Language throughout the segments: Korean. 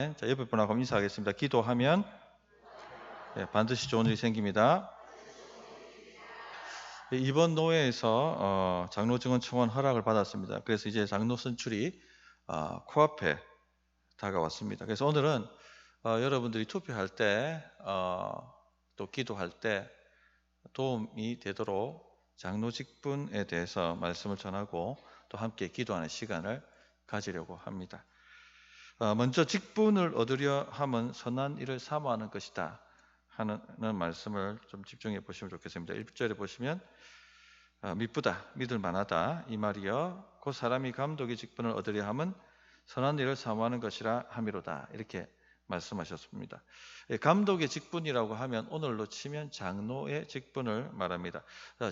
자, 옆에 분하고 인사하겠습니다. 기도하면 반드시 좋은 일이 생깁니다. 이번 노회에서 장로 증언 청원 허락을 받았습니다. 그래서 이제 장로 선출이 코앞에 다가왔습니다. 그래서 오늘은 여러분들이 투표할 때 또 기도할 때 도움이 되도록 장로 직분에 대해서 말씀을 전하고 또 함께 기도하는 시간을 가지려고 합니다. 먼저 직분을 얻으려 함은 선한 일을 사모하는 것이다 하는 말씀을 좀 집중해 보시면 좋겠습니다. 1절에 보시면 미쁘다, 믿을 만하다 이 말이여 그 사람이 감독의 직분을 얻으려 함은 선한 일을 사모하는 것이라 함이로다 이렇게 말씀하셨습니다. 감독의 직분이라고 하면 오늘로 치면 장로의 직분을 말합니다.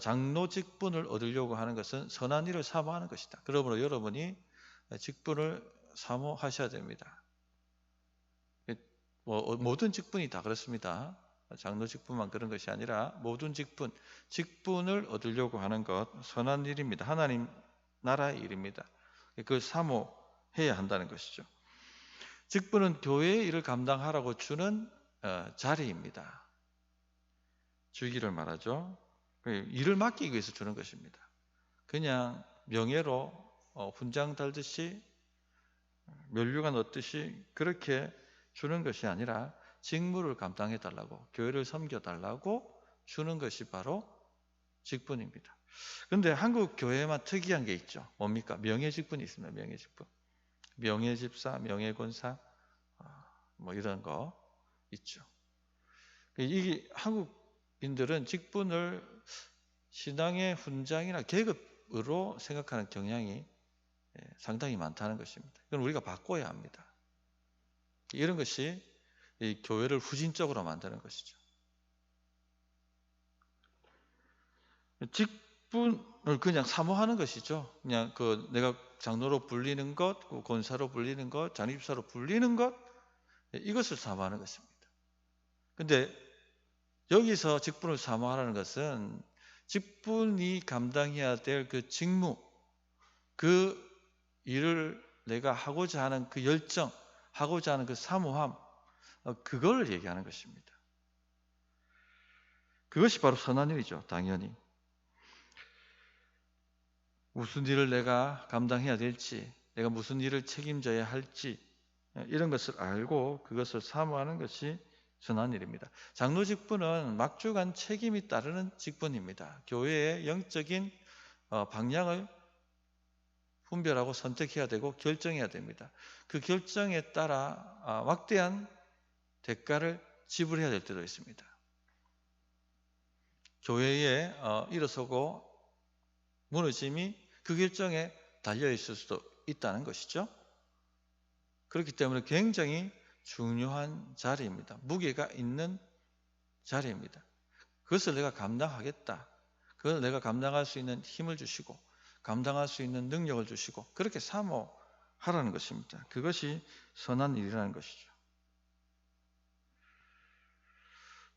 장로 직분을 얻으려고 하는 것은 선한 일을 사모하는 것이다. 그러므로 여러분이 직분을 사모하셔야 됩니다. 모든 직분이 다 그렇습니다. 장로 직분만 그런 것이 아니라 모든 직분을 얻으려고 하는 것 선한 일입니다. 하나님 나라의 일입니다. 그걸 사모해야 한다는 것이죠. 직분은 교회의 일을 감당하라고 주는 자리입니다. 주기를 말하죠. 일을 맡기기 위해서 주는 것입니다. 그냥 명예로 훈장 달듯이 면류관 얻듯이 그렇게 주는 것이 아니라 직무를 감당해 달라고, 교회를 섬겨 달라고 주는 것이 바로 직분입니다. 그런데 한국 교회만 특이한 게 있죠. 뭡니까? 명예직분이 있습니다. 명예직분. 명예집사, 명예권사 뭐 이런 거 있죠. 이게 한국인들은 직분을 신앙의 훈장이나 계급으로 생각하는 경향이 상당히 많다는 것입니다. 이건 우리가 바꿔야 합니다. 이런 것이 이 교회를 후진적으로 만드는 것이죠. 직분을 그냥 사모하는 것이죠. 그냥 내가 장로로 불리는 것, 권사로 불리는 것, 장립사로 불리는 것, 이것을 사모하는 것입니다. 근데 여기서 직분을 사모하라는 것은 직분이 감당해야 될 그 직무, 그 일을 내가 하고자 하는 그 열정, 하고자 하는 그 사모함, 그걸 얘기하는 것입니다. 그것이 바로 선한 일이죠. 당연히. 무슨 일을 내가 감당해야 될지, 내가 무슨 일을 책임져야 할지 이런 것을 알고 그것을 사모하는 것이 선한 일입니다. 장로 직분은 막중한 책임이 따르는 직분입니다. 교회의 영적인 방향을 분별하고 선택해야 되고 결정해야 됩니다. 그 결정에 따라 막대한 대가를 지불해야 될 때도 있습니다. 교회에 일어서고 무너짐이 그 결정에 달려있을 수도 있다는 것이죠. 그렇기 때문에 굉장히 중요한 자리입니다. 무게가 있는 자리입니다. 그것을 내가 감당하겠다. 그걸 내가 감당할 수 있는 힘을 주시고 감당할 수 있는 능력을 주시고 그렇게 사모하라는 것입니다. 그것이 선한 일이라는 것이죠.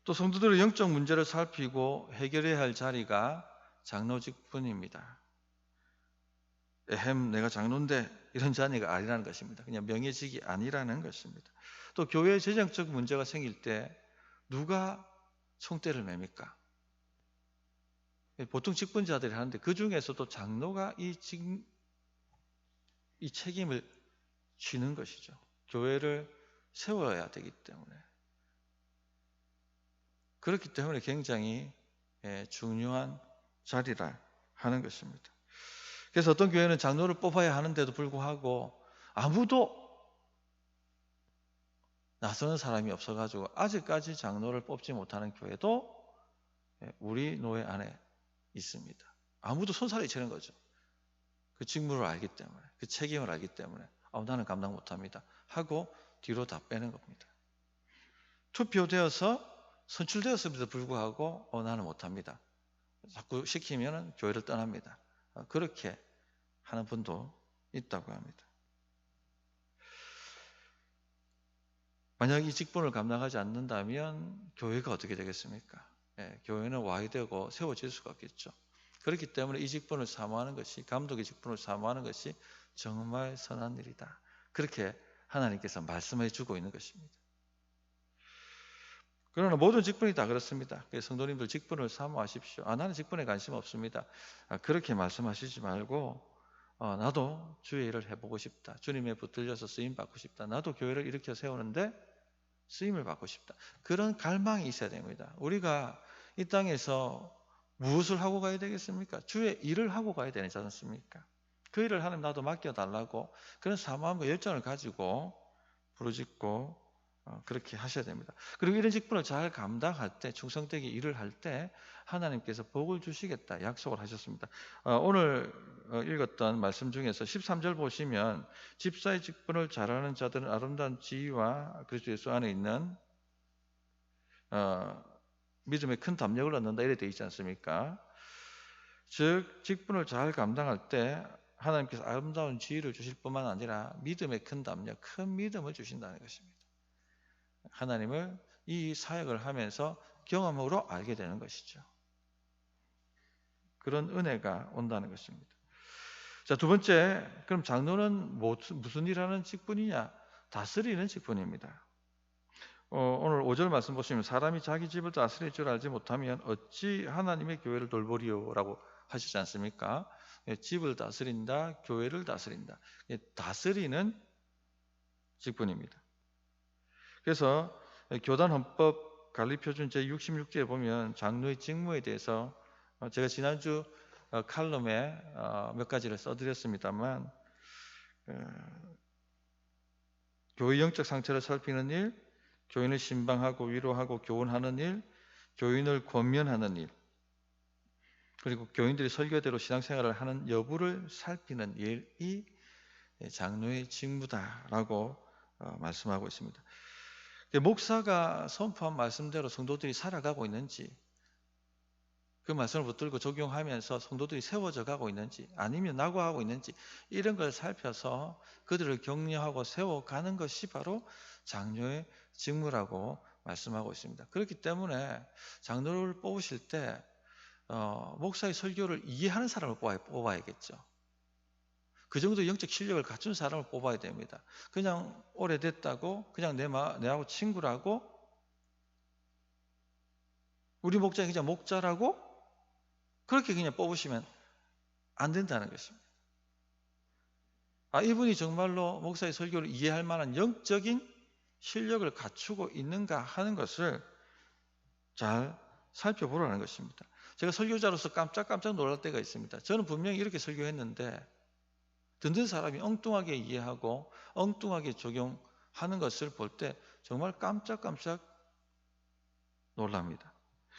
또 성도들의 영적 문제를 살피고 해결해야 할 자리가 장로직분입니다. 내가 장로인데 이런 자리가 아니라는 것입니다. 그냥 명예직이 아니라는 것입니다. 또 교회 재정적 문제가 생길 때 누가 총대를 맵니까? 보통 직분자들이 하는데 그 중에서도 장로가 이 책임을 지는 것이죠. 교회를 세워야 되기 때문에. 그렇기 때문에 굉장히 중요한 자리라 하는 것입니다. 그래서 어떤 교회는 장로를 뽑아야 하는데도 불구하고 아무도 나서는 사람이 없어가지고 아직까지 장로를 뽑지 못하는 교회도 우리 노회 안에 있습니다. 아무도 손살이 치는 거죠. 그 직무를 알기 때문에, 그 책임을 알기 때문에 나는 감당 못합니다 하고 뒤로 다 빼는 겁니다. 투표되어서 선출되었음에도 불구하고 나는 못합니다. 자꾸 시키면 교회를 떠납니다. 그렇게 하는 분도 있다고 합니다. 만약 이 직분을 감당하지 않는다면 교회가 어떻게 되겠습니까? 교회는 와해되고 세워질 수가 없겠죠. 그렇기 때문에 이 직분을 사모하는 것이, 감독의 직분을 사모하는 것이 정말 선한 일이다. 그렇게 하나님께서 말씀해 주고 있는 것입니다. 그러나 모든 직분이 다 그렇습니다. 그래서 성도님들 직분을 사모하십시오. 나는 직분에 관심 없습니다. 그렇게 말씀하시지 말고 나도 주의 일을 해보고 싶다. 주님의 붙들려서 쓰임 받고 싶다. 나도 교회를 일으켜 세우는데 쓰임을 받고 싶다. 그런 갈망이 있어야 됩니다. 우리가 이 땅에서 무엇을 하고 가야 되겠습니까? 주의 일을 하고 가야 되지 않습니까? 그 일을 하나님 나도 맡겨달라고 그런 사모함과 열정을 가지고 부르짖고 그렇게 하셔야 됩니다. 그리고 이런 직분을 잘 감당할 때, 충성되게 일을 할 때 하나님께서 복을 주시겠다 약속을 하셨습니다. 오늘 읽었던 말씀 중에서 13절 보시면 집사의 직분을 잘하는 자들은 아름다운 지위와 그리스도 예수 안에 있는 믿음의 큰 담력을 얻는다 이렇게 되어 있지 않습니까? 즉 직분을 잘 감당할 때 하나님께서 아름다운 지위를 주실 뿐만 아니라 믿음의 큰 담력, 큰 믿음을 주신다는 것입니다. 하나님을 이 사역을 하면서 경험으로 알게 되는 것이죠. 그런 은혜가 온다는 것입니다. 자, 두 번째, 그럼 장로는 무슨 일하는 직분이냐? 다스리는 직분입니다. 오늘 5절 말씀 보시면 사람이 자기 집을 다스릴 줄 알지 못하면 어찌 하나님의 교회를 돌보리요? 라고 하시지 않습니까? 집을 다스린다, 교회를 다스린다. 다스리는 직분입니다. 그래서 교단 헌법 관리표준 제66조에 보면 장로의 직무에 대해서 제가 지난주 칼럼에 몇 가지를 써드렸습니다만 교회 영적 상태를 살피는 일, 교인을 신방하고 위로하고 교훈하는 일, 교인을 권면하는 일, 그리고 교인들이 설교대로 신앙생활을 하는 여부를 살피는 일이 장로의 직무다라고 말씀하고 있습니다. 목사가 선포한 말씀대로 성도들이 살아가고 있는지, 그 말씀을 붙들고 적용하면서 성도들이 세워져 가고 있는지 아니면 낙오하고 있는지 이런 걸 살펴서 그들을 격려하고 세워가는 것이 바로 장로의 직무라고 말씀하고 있습니다. 그렇기 때문에 장로를 뽑으실 때 목사의 설교를 이해하는 사람을 뽑아야겠죠. 그 정도 영적 실력을 갖춘 사람을 뽑아야 됩니다. 그냥 오래됐다고 그냥 내하고 친구라고 우리 목자는 그냥 목자라고 그렇게 그냥 뽑으시면 안 된다는 것입니다. 이분이 정말로 목사의 설교를 이해할 만한 영적인 실력을 갖추고 있는가 하는 것을 잘 살펴보라는 것입니다. 제가 설교자로서 깜짝깜짝 놀랄 때가 있습니다. 저는 분명히 이렇게 설교했는데 듣는 사람이 엉뚱하게 이해하고 엉뚱하게 적용하는 것을 볼 때 정말 깜짝깜짝 놀랍니다.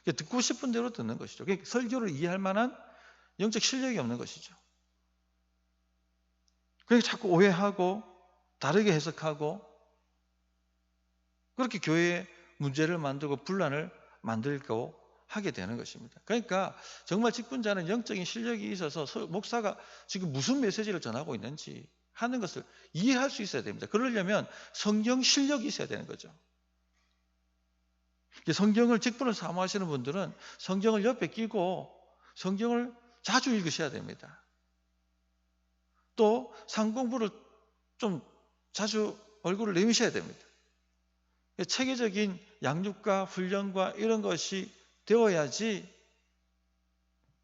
듣고 싶은 대로 듣는 것이죠. 설교를 이해할 만한 영적 실력이 없는 것이죠. 그러니까 자꾸 오해하고 다르게 해석하고 그렇게 교회에 문제를 만들고 분란을 만들고 하게 되는 것입니다. 그러니까 정말 직분자는 영적인 실력이 있어서 목사가 지금 무슨 메시지를 전하고 있는지 하는 것을 이해할 수 있어야 됩니다. 그러려면 성경 실력이 있어야 되는 거죠. 성경을 직분을 사모하시는 분들은 성경을 옆에 끼고 성경을 자주 읽으셔야 됩니다. 또 상공부를 좀 자주 얼굴을 내미셔야 됩니다. 체계적인 양육과 훈련과 이런 것이 되어야지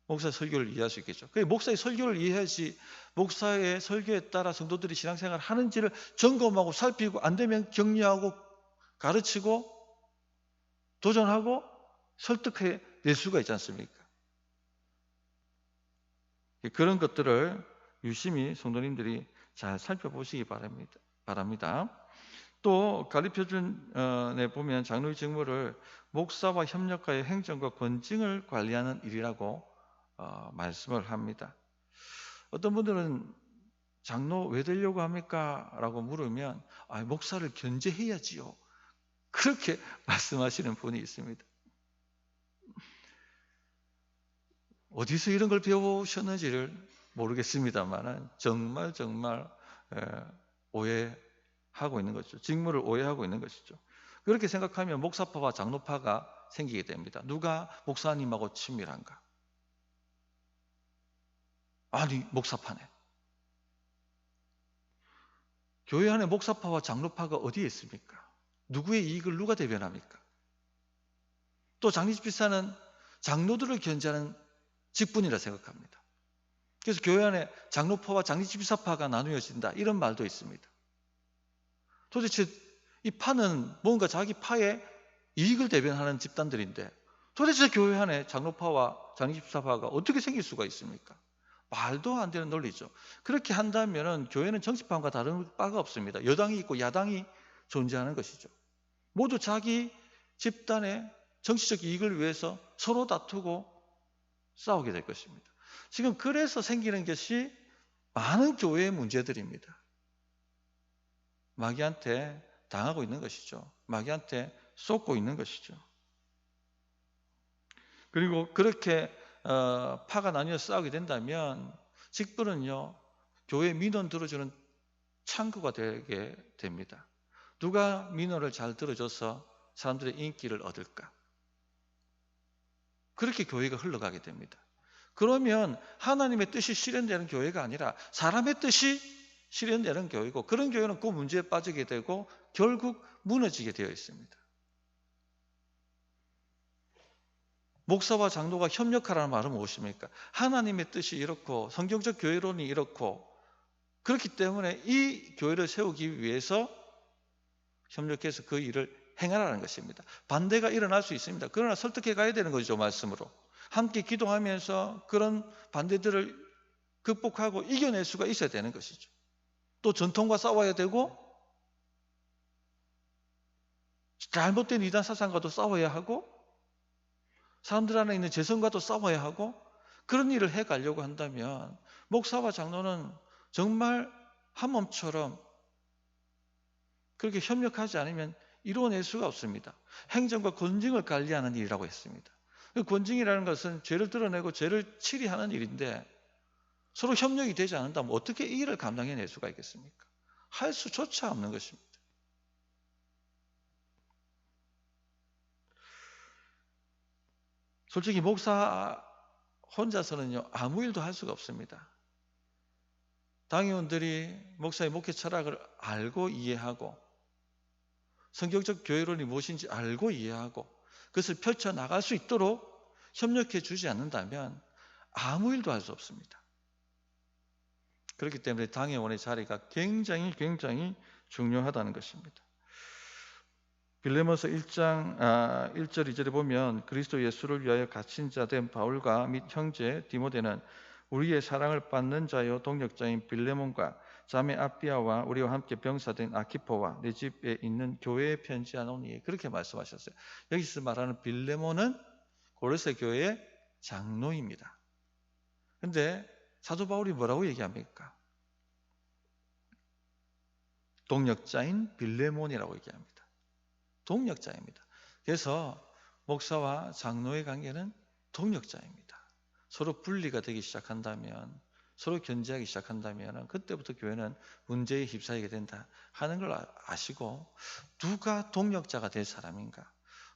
목사의 설교를 이해할 수 있겠죠. 목사의 설교를 이해해야지 목사의 설교에 따라 성도들이 신앙생활을 하는지를 점검하고 살피고 안 되면 격려하고 가르치고 도전하고 설득해 낼 수가 있지 않습니까? 그런 것들을 유심히 성도님들이 잘 살펴보시기 바랍니다. 또 갈리표준에 보면 장로의 직무를 목사와 협력하여 행정과 권징을 관리하는 일이라고 말씀을 합니다. 어떤 분들은 장로 왜 되려고 합니까? 라고 물으면 목사를 견제해야지요. 그렇게 말씀하시는 분이 있습니다. 어디서 이런 걸 배우셨는지를 모르겠습니다만 정말 오해하고 있는 것이죠. 직무를 오해하고 있는 것이죠. 그렇게 생각하면 목사파와 장로파가 생기게 됩니다. 누가 목사님하고 친밀한가? 아니 목사파네. 교회 안에 목사파와 장로파가 어디에 있습니까? 누구의 이익을 누가 대변합니까? 또 장립집사는 장로들을 견제하는 직분이라 생각합니다. 그래서 교회 안에 장로파와 장립집사파가 나누어진다 이런 말도 있습니다. 도대체 이 파는 뭔가 자기 파의 이익을 대변하는 집단들인데 도대체 교회 안에 장로파와 장립집사파가 어떻게 생길 수가 있습니까? 말도 안 되는 논리죠. 그렇게 한다면 교회는 정치판과 다른 바가 없습니다. 여당이 있고 야당이 존재하는 것이죠. 모두 자기 집단의 정치적 이익을 위해서 서로 다투고 싸우게 될 것입니다. 지금 그래서 생기는 것이 많은 교회의 문제들입니다. 마귀한테 당하고 있는 것이죠. 마귀한테 쏟고 있는 것이죠. 그리고 그렇게 파가 나뉘어 싸우게 된다면 직분은요, 교회 민원 들어주는 창구가 되게 됩니다. 누가 민원을 잘 들어줘서 사람들의 인기를 얻을까? 그렇게 교회가 흘러가게 됩니다. 그러면 하나님의 뜻이 실현되는 교회가 아니라 사람의 뜻이 실현되는 교회고, 그런 교회는 그 문제에 빠지게 되고 결국 무너지게 되어 있습니다. 목사와 장로가 협력하라는 말은 무엇입니까? 하나님의 뜻이 이렇고 성경적 교회론이 이렇고 그렇기 때문에 이 교회를 세우기 위해서 협력해서 그 일을 행하라는 것입니다. 반대가 일어날 수 있습니다. 그러나 설득해 가야 되는 거죠, 말씀으로. 함께 기도하면서 그런 반대들을 극복하고 이겨낼 수가 있어야 되는 것이죠. 또 전통과 싸워야 되고 잘못된 이단 사상과도 싸워야 하고 사람들 안에 있는 재성과도 싸워야 하고 그런 일을 해가려고 한다면 목사와 장로는 정말 한 몸처럼 그렇게 협력하지 않으면 이루어낼 수가 없습니다. 행정과 권징을 관리하는 일이라고 했습니다. 권징이라는 것은 죄를 드러내고 죄를 치리하는 일인데 서로 협력이 되지 않는다면 어떻게 이 일을 감당해낼 수가 있겠습니까? 할 수조차 없는 것입니다. 솔직히 목사 혼자서는요 아무 일도 할 수가 없습니다. 당회원들이 목사의 목회 철학을 알고 이해하고 성경적 교회론이 무엇인지 알고 이해하고 그것을 펼쳐나갈 수 있도록 협력해 주지 않는다면 아무 일도 할 수 없습니다. 그렇기 때문에 당회원의 자리가 굉장히 중요하다는 것입니다. 빌레몬서 1장 1절 2절에 보면 그리스도 예수를 위하여 갇힌 자 된 바울과 및 형제 디모데는 우리의 사랑을 받는 자요 동력자인 빌레몬과 자매 아비아와 우리와 함께 병사된 아키포와 내 집에 있는 교회에 편지하노니 그렇게 말씀하셨어요. 여기서 말하는 빌레몬은 고로새 교회의 장로입니다. 그런데 사도 바울이 뭐라고 얘기합니까? 동력자인 빌레몬이라고 얘기합니다. 동력자입니다. 그래서 목사와 장로의 관계는 동력자입니다. 서로 분리가 되기 시작한다면 서로 견제하기 시작한다면 그때부터 교회는 문제에 휩싸이게 된다 하는 걸 아시고 누가 동력자가 될 사람인가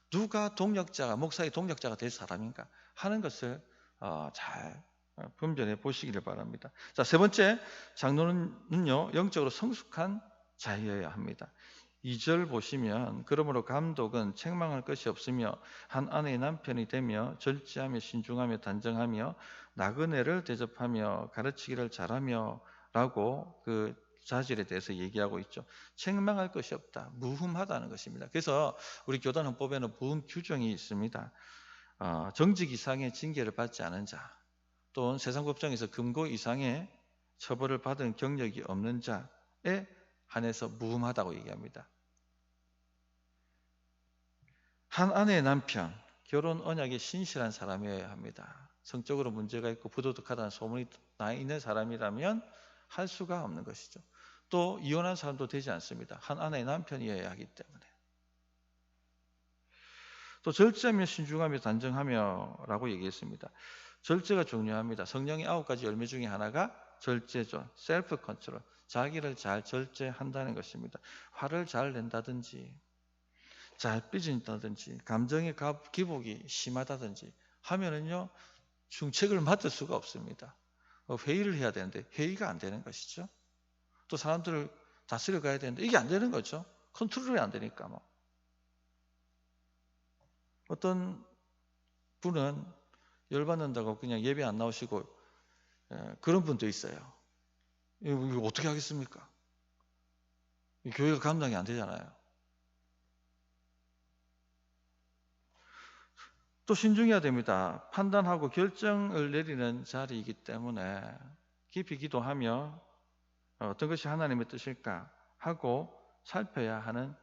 누가 동력자가 목사의 동력자가 될 사람인가 하는 것을 잘 분별해 보시기를 바랍니다. 자, 세 번째 장로는요 영적으로 성숙한 자여야 합니다. 2절 보시면 그러므로 감독은 책망할 것이 없으며 한 아내의 남편이 되며 절제하며 신중하며 단정하며 나그네를 대접하며 가르치기를 잘하며 라고 그 자질에 대해서 얘기하고 있죠. 책망할 것이 없다. 무흠하다는 것입니다. 그래서 우리 교단 헌법에는 무흠 규정이 있습니다. 정직 이상의 징계를 받지 않은 자 또는 세상법정에서 금고 이상의 처벌을 받은 경력이 없는 자에 한해서 무흠하다고 얘기합니다. 한 아내의 남편, 결혼 언약에 신실한 사람이어야 합니다. 성적으로 문제가 있고 부도덕하다는 소문이 나 있는 사람이라면 할 수가 없는 것이죠. 또 이혼한 사람도 되지 않습니다. 한 아내의 남편이어야 하기 때문에. 또 절제하며 신중하며 단정하며 라고 얘기했습니다. 절제가 중요합니다. 성령의 9가지 열매 중에 하나가 절제죠. 셀프 컨트롤. 자기를 잘 절제한다는 것입니다. 화를 잘 낸다든지 잘 삐진다든지 감정의 기복이 심하다든지 하면은요 중책을 맡을 수가 없습니다. 회의를 해야 되는데 회의가 안 되는 것이죠. 또 사람들을 다스려 가야 되는데 이게 안 되는 거죠. 컨트롤이 안 되니까 뭐. 어떤 분은 열받는다고 그냥 예배 안 나오시고 그런 분도 있어요. 이거 어떻게 하겠습니까? 교회가 감당이 안 되잖아요. 또 신중해야 됩니다. 판단하고 결정을 내리는 자리이기 때문에 깊이 기도하며 어떤 것이 하나님의 뜻일까 하고 살펴야 하는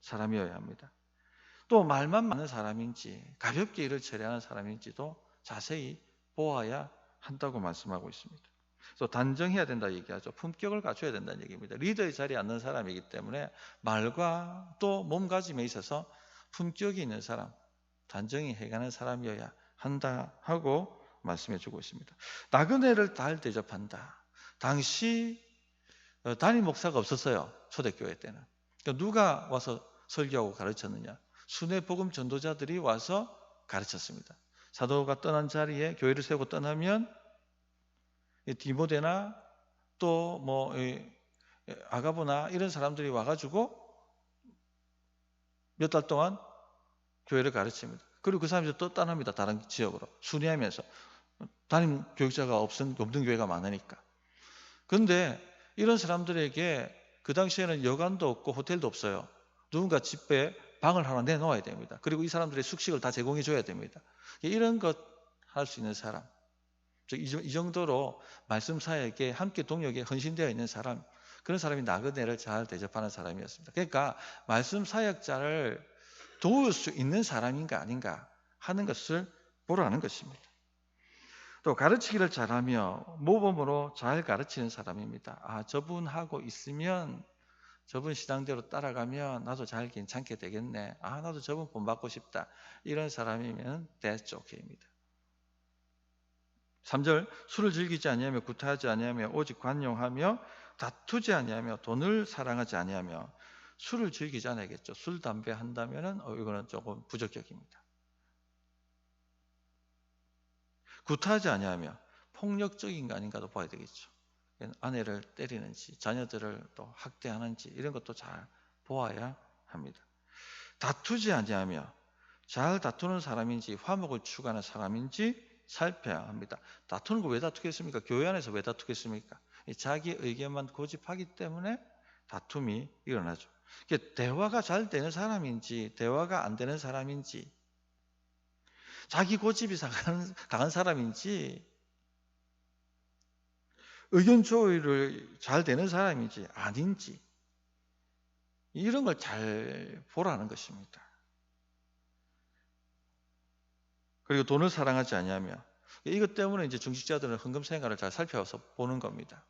사람이어야 합니다. 또 말만 많은 사람인지 가볍게 일을 처리하는 사람인지도 자세히 보아야 한다고 말씀하고 있습니다. 또 단정해야 된다 얘기하죠. 품격을 갖춰야 된다는 얘기입니다. 리더의 자리에 앉는 사람이기 때문에 말과 또 몸가짐에 있어서 품격이 있는 사람, 단정히 해가는 사람이어야 한다 하고 말씀해 주고 있습니다. 나그네를 잘 대접한다. 당시 담임 목사가 없었어요. 초대교회 때는. 그러니까 누가 와서 설교하고 가르쳤느냐? 순회 복음 전도자들이 와서 가르쳤습니다. 사도가 떠난 자리에 교회를 세우고 떠나면 디모데나 또 뭐 아가보나 이런 사람들이 와가지고 몇 달 동안 교회를 가르칩니다. 그리고 그 사람들이 또 떠납니다. 다른 지역으로 순회하면서 담임 교육자가 없는 교회가 많으니까. 그런데 이런 사람들에게 그 당시에는 여관도 없고 호텔도 없어요. 누군가 집에 방을 하나 내놓아야 됩니다. 그리고 이 사람들의 숙식을 다 제공해 줘야 됩니다. 이런 것 할 수 있는 사람, 이 정도로 말씀 사역에 함께 동역에 헌신되어 있는 사람, 그런 사람이 나그네를 잘 대접하는 사람이었습니다. 그러니까 말씀 사역자를 도울 수 있는 사람인가 아닌가 하는 것을 보라는 것입니다. 또 가르치기를 잘하며 모범으로 잘 가르치는 사람입니다. 아, 저분하고 있으면 저분 시당대로 따라가면 나도 잘 괜찮게 되겠네. 아, 나도 저분 본받고 싶다. 이런 사람이면 that's okay입니다. 3절 술을 즐기지 아니하며 구타하지 아니하며 오직 관용하며 다투지 아니하며 돈을 사랑하지 아니하며 술을 즐기지 않아야겠죠. 술, 담배 한다면은 이거는 조금 부적격입니다. 구타하지 아니하며 폭력적인 거 아닌가도 봐야 되겠죠. 아내를 때리는지 자녀들을 또 학대하는지 이런 것도 잘 보아야 합니다. 다투지 아니하며 잘 다투는 사람인지 화목을 추구하는 사람인지 살펴야 합니다. 다투는 거 왜 다투겠습니까? 교회 안에서 왜 다투겠습니까? 자기 의견만 고집하기 때문에 다툼이 일어나죠. 대화가 잘 되는 사람인지 대화가 안 되는 사람인지 자기 고집이 강한 사람인지 의견 조율을 잘 되는 사람인지 아닌지 이런 걸 잘 보라는 것입니다. 그리고 돈을 사랑하지 아니하며 이것 때문에 이제 중직자들은 헌금 생활을 잘 살펴서 보는 겁니다.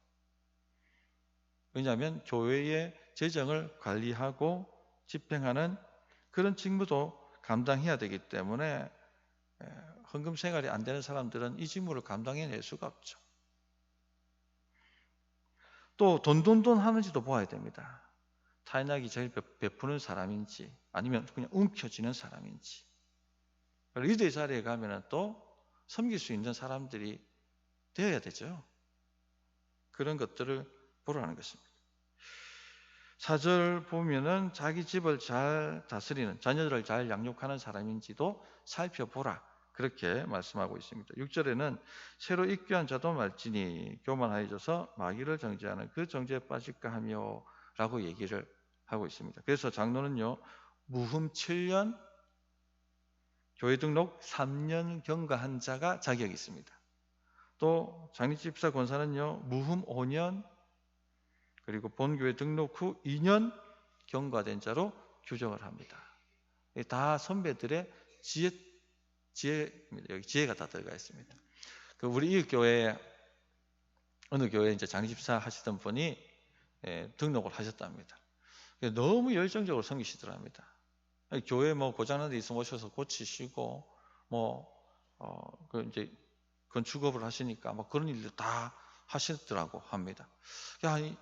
왜냐하면 교회의 재정을 관리하고 집행하는 그런 직무도 감당해야 되기 때문에 헌금 생활이 안 되는 사람들은 이 직무를 감당해낼 수가 없죠. 또 돈 하는지도 보아야 됩니다. 타인에게 제일 베푸는 사람인지 아니면 그냥 움켜쥐는 사람인지. 리더의 자리에 가면 또 섬길 수 있는 사람들이 되어야 되죠. 그런 것들을 보라는 것입니다. 4절 보면은 자기 집을 잘 다스리는, 자녀들을 잘 양육하는 사람인지도 살펴보라. 그렇게 말씀하고 있습니다. 6절에는 새로 입교한 자도 말지니 교만하여져서 마귀를 정죄하는 그 정죄에 빠질까 하며 라고 얘기를 하고 있습니다. 그래서 장로는요, 무흠 7년, 교회 등록 3년 경과한 자가 자격이 있습니다. 또 장립집사 권사는요, 무흠 5년, 그리고 본교회 등록 후 2년 경과된 자로 규정을 합니다. 다 선배들의 지혜입니다. 여기 지혜가 다 들어가 있습니다. 우리 이 교회 어느 교회 이제 장집사 하시던 분이 등록을 하셨답니다. 너무 열정적으로 섬기시더랍니다. 교회 뭐 고장난 데 있으면 오셔서 고치시고 이제 건축업을 하시니까 그런 일들 다 하시더라고 합니다. 한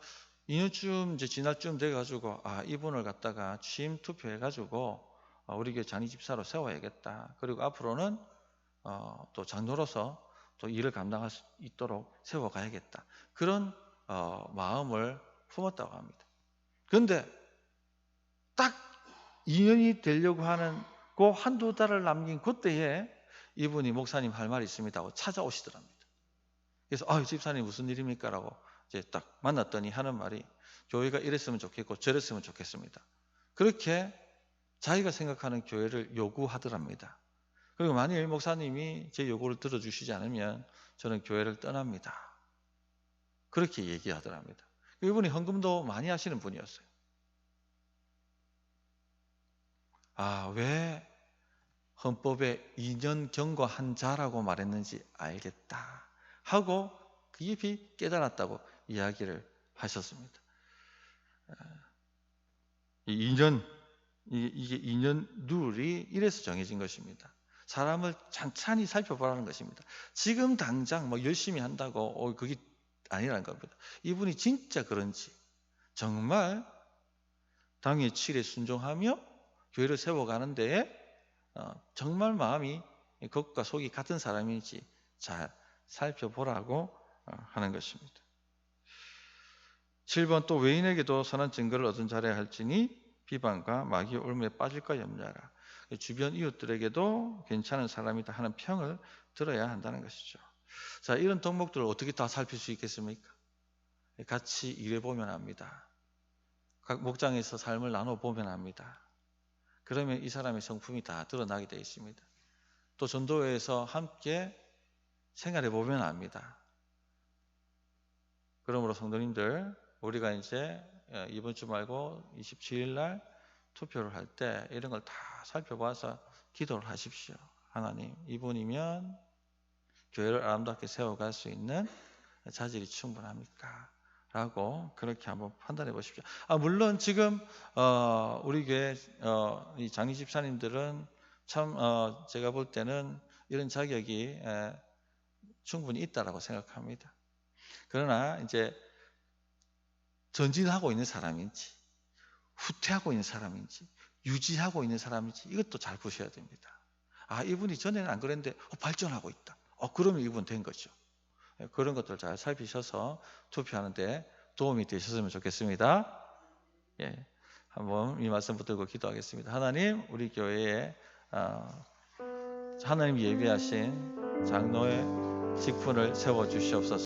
2년쯤 이제 지날 쯤 돼가지고 이분을 갖다가 취임 투표해가지고 우리 교회 장립집사로 세워야겠다. 그리고 앞으로는 또 장로로서 또 일을 감당할 수 있도록 세워가야겠다. 그런 마음을 품었다고 합니다. 그런데 딱 2년이 되려고 하는 그 한두 달을 남긴 그때에 이분이 목사님 할 말이 있습니다 하고 찾아오시더랍니다. 그래서 집사님 무슨 일입니까? 라고 이제 딱 만났더니 하는 말이 교회가 이랬으면 좋겠고 저랬으면 좋겠습니다. 그렇게 자기가 생각하는 교회를 요구하더랍니다. 그리고 만일 목사님이 제 요구를 들어주시지 않으면 저는 교회를 떠납니다. 그렇게 얘기하더랍니다. 이분이 헌금도 많이 하시는 분이었어요. 왜 헌법에 2년 경과한 자라고 말했는지 알겠다 하고 깊이 깨달았다고 이야기를 하셨습니다. 이게 2년 룰이 이래서 정해진 것입니다. 사람을 찬찬히 살펴보라는 것입니다. 지금 당장 열심히 한다고 그게 아니라는 겁니다. 이분이 진짜 그런지 정말 당의 칠에 순종하며 교회를 세워가는 데에 정말 마음이 겉과 속이 같은 사람인지 잘 살펴보라고 하는 것입니다. 7번 또 외인에게도 선한 증거를 얻은 자라야 할지니 비방과 마귀의 올무에 빠질까 염려하라. 주변 이웃들에게도 괜찮은 사람이다 하는 평을 들어야 한다는 것이죠. 자, 이런 덕목들을 어떻게 다 살필 수 있겠습니까? 같이 일해보면 합니다. 각 목장에서 삶을 나눠보면 합니다. 그러면 이 사람의 성품이 다 드러나게 되어 있습니다. 또 전도회에서 함께 생활해보면 압니다. 그러므로 성도님들, 우리가 이제 이번 주 말고 27일 날 투표를 할 때 이런 걸 다 살펴봐서 기도를 하십시오. 하나님, 이분이면 교회를 아름답게 세워갈 수 있는 자질이 충분합니까? 라고 그렇게 한번 판단해 보십시오. 물론 지금 우리 교회 이 장희 집사님들은 참 제가 볼 때는 이런 자격이 충분히 있다라고 생각합니다. 그러나 이제 전진하고 있는 사람인지 후퇴하고 있는 사람인지 유지하고 있는 사람인지 이것도 잘 보셔야 됩니다. 이분이 전에는 안 그랬는데 발전하고 있다. 그러면 이분 된 거죠. 그런 것들 잘 살피셔서 투표하는데 도움이 되셨으면 좋겠습니다. 한번 이 말씀 붙들고 기도하겠습니다. 하나님, 우리 교회에 하나님 예비하신 장로의 직분을 세워주시옵소서.